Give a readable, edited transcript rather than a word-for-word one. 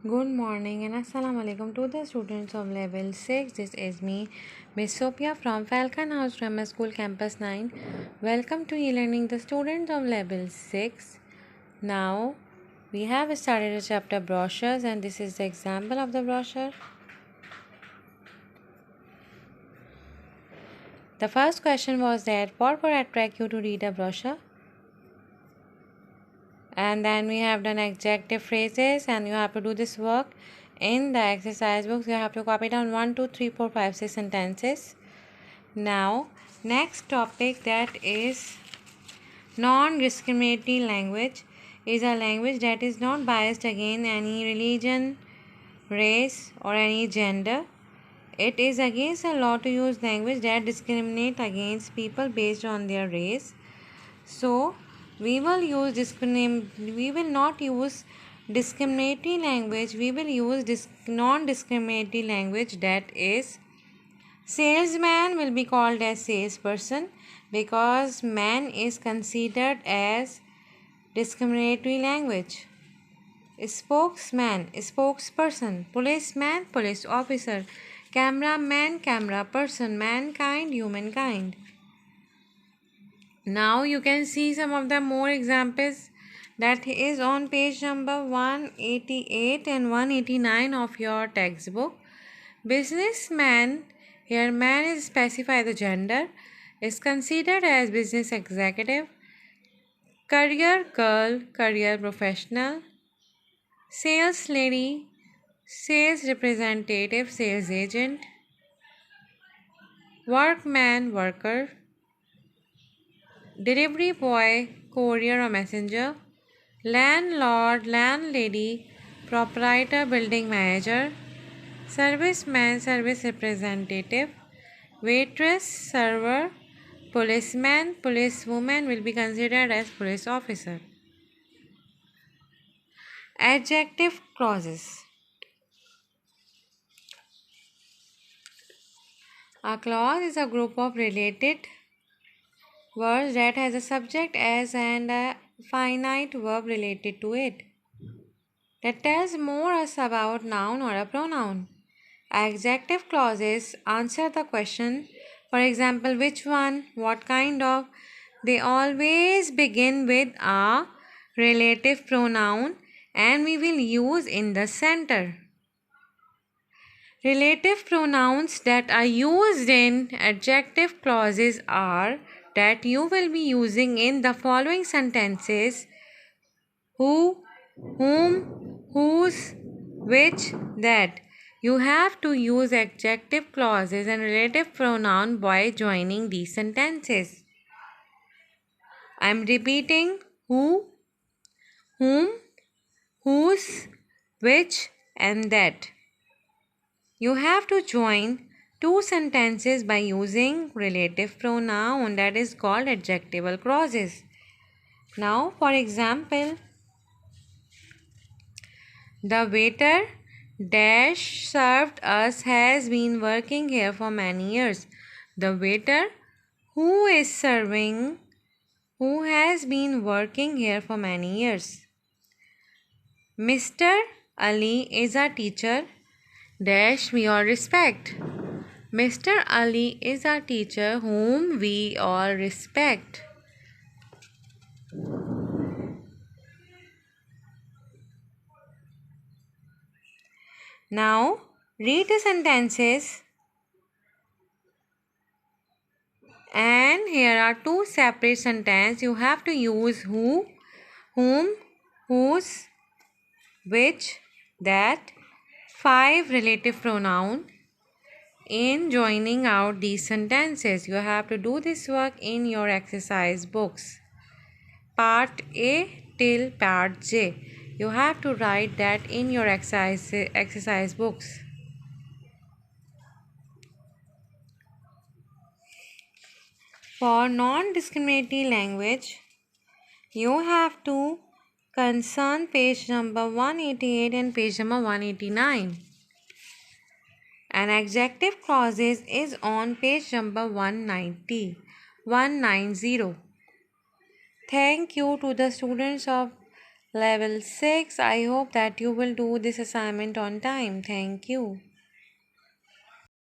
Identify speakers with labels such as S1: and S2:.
S1: Good morning and Assalamu alaikum to the students of level 6. This is me, Miss Sophia from Falcon House Grammar School Campus 9. Welcome to e-learning the students of level 6. Now we have started a chapter brochures and this is the example of the brochure. The first question was that what would attract you to read a brochure? And then we have done adjective phrases and you have to do this work in the exercise books. You have to copy down 1 2 3 4 5 6 sentences. Now next topic, that is non-discriminatory language, is a language that is not biased against any religion, race or any gender. It is against the law to use language that discriminate against people based on their race. So we will not use discriminatory language. We will use non-discriminatory language, that is salesman will be called as salesperson because man is considered as discriminatory language. Spokesman, spokesperson. Policeman, police officer. Cameraman, camera person. Mankind, humankind. Now you can see some of the more examples that is on page number 188 and 189 of your textbook. Businessman, here man is specify the gender, is considered as business executive. Career girl, career professional. Sales lady, sales representative, sales agent. Workman, worker. Delivery boy, courier or messenger. Landlord, landlady, proprietor, building manager. Serviceman, service representative. Waitress, server. Policeman, policewoman will be considered as police officer. Adjective clauses. A clause is a group of related words that has a subject as and a finite verb related to it. That tells more us about noun or a pronoun. Adjective clauses answer the question, for example, which one, what kind of. They always begin with a relative pronoun and we will use in the center. Relative pronouns that are used in adjective clauses are that you will be using in the following sentences: who, whom, whose, which, that. You have to use adjective clauses and relative pronoun by joining these sentences. I am repeating: who, whom, whose, which, and that. You have to join two sentences by using relative pronoun, that is called adjectival clauses. Now, for example, the waiter dash served us has been working here for many years. The waiter who is serving, who has been working here for many years. Mr. Ali is a teacher dash we all respect. Mr. Ali is a teacher whom we all respect. Now, read the sentences. And here are two separate sentences. You have to use who, whom, whose, which, that, 5 relative pronoun in joining out these sentences. You have to do this work in your exercise books. Part A till part J. You have to write that in your exercise books. For non-discriminatory language, you have to consult page number 188 and page number 189. And adjective clauses is on page number 190. Thank you to the students of Level 6. I hope that you will do this assignment on time. Thank you.